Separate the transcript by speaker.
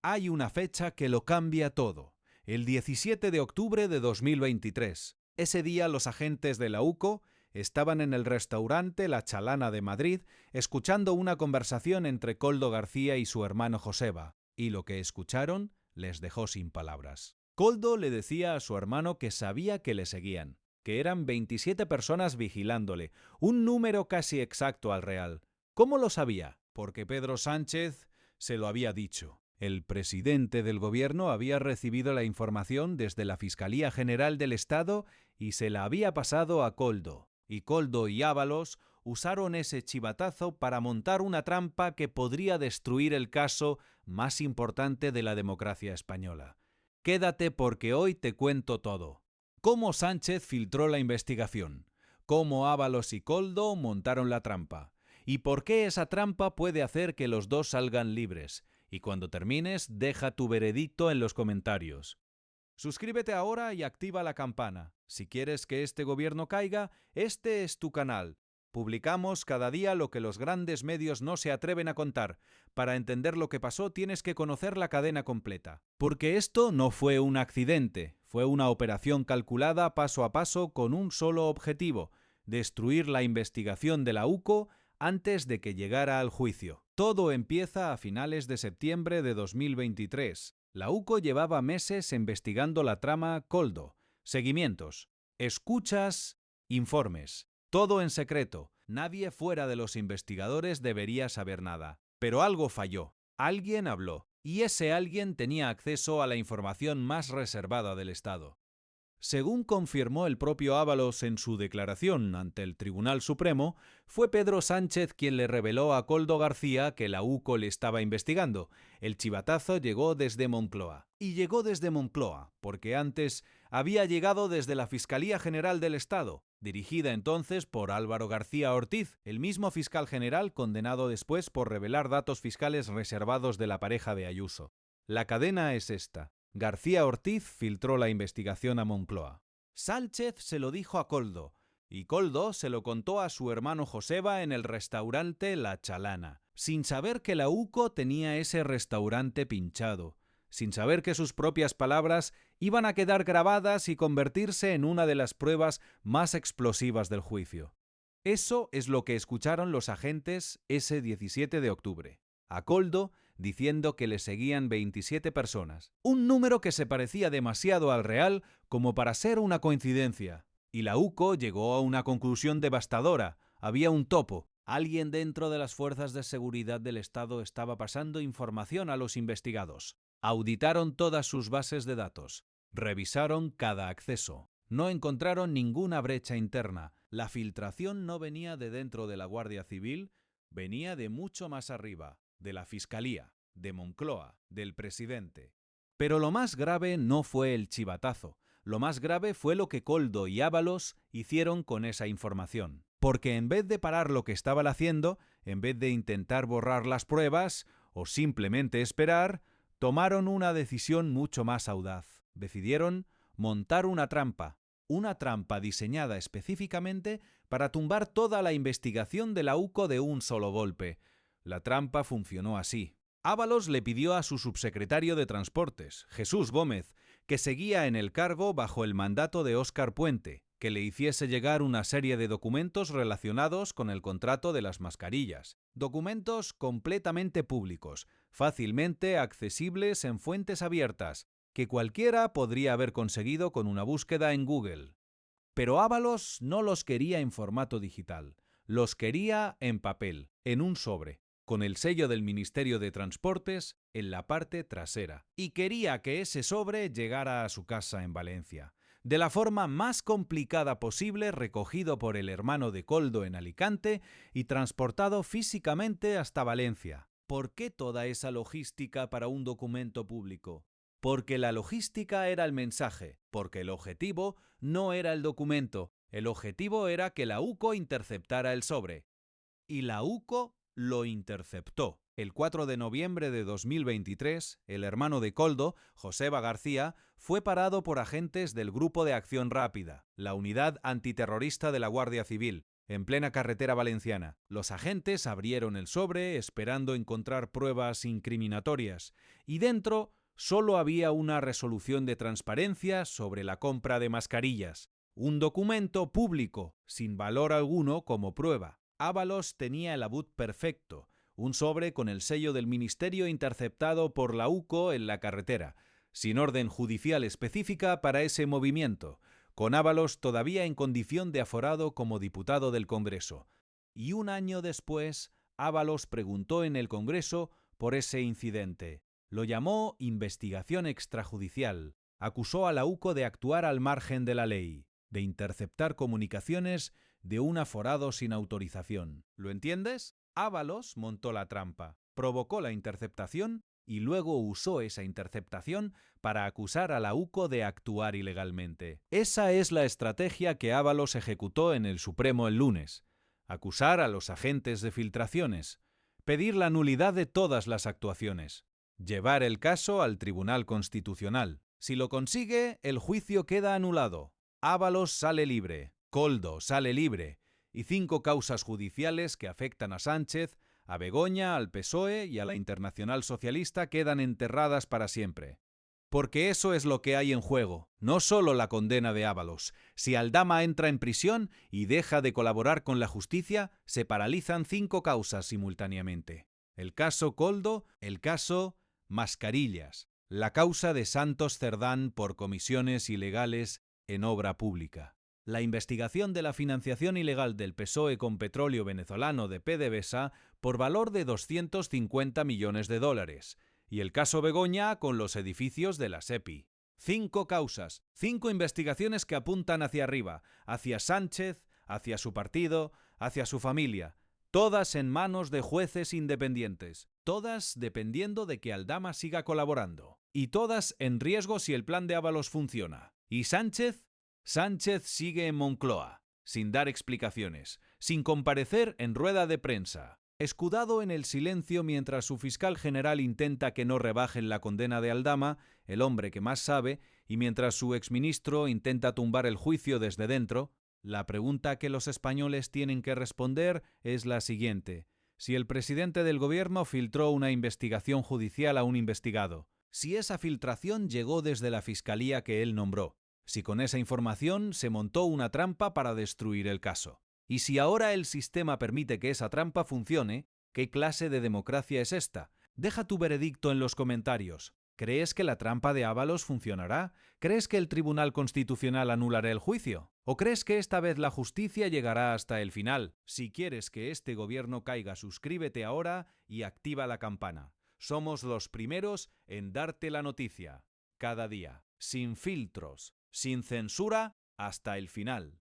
Speaker 1: Hay una fecha que lo cambia todo. El 17 de octubre de 2023. Ese día los agentes de la UCO estaban en el restaurante La Chalana de Madrid escuchando una conversación entre Koldo García y su hermano Joseba, y lo que escucharon les dejó sin palabras. Koldo le decía a su hermano que sabía que le seguían, que eran 27 personas vigilándole, un número casi exacto al real. ¿Cómo lo sabía? Porque Pedro Sánchez se lo había dicho. El presidente del gobierno había recibido la información desde la Fiscalía General del Estado y se la había pasado a Koldo. Y Koldo y Ábalos usaron ese chivatazo para montar una trampa que podría destruir el caso más importante de la democracia española. Quédate porque hoy te cuento todo. Cómo Sánchez filtró la investigación, cómo Ábalos y Koldo montaron la trampa, y por qué esa trampa puede hacer que los dos salgan libres. Y cuando termines, deja tu veredicto en los comentarios. Suscríbete ahora y activa la campana. Si quieres que este gobierno caiga, este es tu canal. Publicamos cada día lo que los grandes medios no se atreven a contar. Para entender lo que pasó tienes que conocer la cadena completa. Porque esto no fue un accidente, fue una operación calculada paso a paso con un solo objetivo: destruir la investigación de la UCO antes de que llegara al juicio. Todo empieza a finales de septiembre de 2023. La UCO llevaba meses investigando la trama Koldo. Seguimientos, escuchas, informes. Todo en secreto. Nadie fuera de los investigadores debería saber nada. Pero algo falló. Alguien habló. Y ese alguien tenía acceso a la información más reservada del Estado. Según confirmó el propio Ábalos en su declaración ante el Tribunal Supremo, fue Pedro Sánchez quien le reveló a Koldo García que la UCO le estaba investigando. El chivatazo llegó desde Moncloa. Y llegó desde Moncloa, porque antes había llegado desde la Fiscalía General del Estado, dirigida entonces por Álvaro García Ortiz, el mismo fiscal general condenado después por revelar datos fiscales reservados de la pareja de Ayuso. La cadena es esta. García Ortiz filtró la investigación a Moncloa. Sánchez se lo dijo a Koldo, y Koldo se lo contó a su hermano Joseba en el restaurante La Chalana, sin saber que la UCO tenía ese restaurante pinchado, sin saber que sus propias palabras iban a quedar grabadas y convertirse en una de las pruebas más explosivas del juicio. Eso es lo que escucharon los agentes ese 17 de octubre. A Koldo diciendo que le seguían 27 personas, un número que se parecía demasiado al real como para ser una coincidencia. Y la UCO llegó a una conclusión devastadora: había un topo. Alguien dentro de las fuerzas de seguridad del Estado estaba pasando información a los investigados. Auditaron todas sus bases de datos, revisaron cada acceso. No encontraron ninguna brecha interna. La filtración no venía de dentro de la Guardia Civil, venía de mucho más arriba, de la Fiscalía, de Moncloa, del presidente. Pero lo más grave no fue el chivatazo. Lo más grave fue lo que Koldo y Ábalos hicieron con esa información. Porque en vez de parar lo que estaban haciendo, en vez de intentar borrar las pruebas o simplemente esperar, tomaron una decisión mucho más audaz. Decidieron montar una trampa diseñada específicamente para tumbar toda la investigación de la UCO de un solo golpe. La trampa funcionó así. Ábalos le pidió a su subsecretario de Transportes, Jesús Gómez, que seguía en el cargo bajo el mandato de Óscar Puente, que le hiciese llegar una serie de documentos relacionados con el contrato de las mascarillas. Documentos completamente públicos, fácilmente accesibles en fuentes abiertas, que cualquiera podría haber conseguido con una búsqueda en Google. Pero Ábalos no los quería en formato digital, los quería en papel, en un sobre, con el sello del Ministerio de Transportes en la parte trasera, y quería que ese sobre llegara a su casa en Valencia, de la forma más complicada posible, recogido por el hermano de Koldo en Alicante y transportado físicamente hasta Valencia. ¿Por qué toda esa logística para un documento público? Porque la logística era el mensaje, porque el objetivo no era el documento, el objetivo era que la UCO interceptara el sobre. Y la UCO lo interceptó. El 4 de noviembre de 2023, el hermano de Koldo, Joseba García, fue parado por agentes del Grupo de Acción Rápida, la unidad antiterrorista de la Guardia Civil, en plena carretera valenciana. Los agentes abrieron el sobre esperando encontrar pruebas incriminatorias y dentro solo había una resolución de transparencia sobre la compra de mascarillas, un documento público sin valor alguno como prueba. Ábalos tenía el abut perfecto, un sobre con el sello del ministerio interceptado por la UCO en la carretera, sin orden judicial específica para ese movimiento, con Ábalos todavía en condición de aforado como diputado del Congreso. Y un año después, Ábalos preguntó en el Congreso por ese incidente. Lo llamó investigación extrajudicial. Acusó a la UCO de actuar al margen de la ley, de interceptar comunicaciones de un aforado sin autorización. ¿Lo entiendes? Ábalos montó la trampa, provocó la interceptación y luego usó esa interceptación para acusar a la UCO de actuar ilegalmente. Esa es la estrategia que Ábalos ejecutó en el Supremo el lunes. Acusar a los agentes de filtraciones, pedir la nulidad de todas las actuaciones, llevar el caso al Tribunal Constitucional. Si lo consigue, el juicio queda anulado. Ábalos sale libre, Koldo sale libre, y 5 causas judiciales que afectan a Sánchez, a Begoña, al PSOE y a la Internacional Socialista quedan enterradas para siempre. Porque eso es lo que hay en juego, no solo la condena de Ábalos. Si Aldama entra en prisión y deja de colaborar con la justicia, se paralizan 5 causas simultáneamente. El caso Koldo, el caso Mascarillas, la causa de Santos Cerdán por comisiones ilegales en obra pública. La investigación de la financiación ilegal del PSOE con petróleo venezolano de PDVSA por valor de 250 millones de dólares. Y el caso Begoña con los edificios de la SEPI. 5 causas, 5 investigaciones que apuntan hacia arriba, hacia Sánchez, hacia su partido, hacia su familia. Todas en manos de jueces independientes. Todas dependiendo de que Aldama siga colaborando. Y todas en riesgo si el plan de Ábalos funciona. ¿Y Sánchez? Sánchez sigue en Moncloa, sin dar explicaciones, sin comparecer en rueda de prensa, escudado en el silencio mientras su fiscal general intenta que no rebajen la condena de Aldama, el hombre que más sabe, y mientras su exministro intenta tumbar el juicio desde dentro. La pregunta que los españoles tienen que responder es la siguiente. Si el presidente del gobierno filtró una investigación judicial a un investigado, si esa filtración llegó desde la fiscalía que él nombró, si con esa información se montó una trampa para destruir el caso. Y si ahora el sistema permite que esa trampa funcione, ¿qué clase de democracia es esta? Deja tu veredicto en los comentarios. ¿Crees que la trampa de Ábalos funcionará? ¿Crees que el Tribunal Constitucional anulará el juicio? ¿O crees que esta vez la justicia llegará hasta el final? Si quieres que este gobierno caiga, suscríbete ahora y activa la campana. Somos los primeros en darte la noticia. Cada día. Sin filtros. Sin censura hasta el final.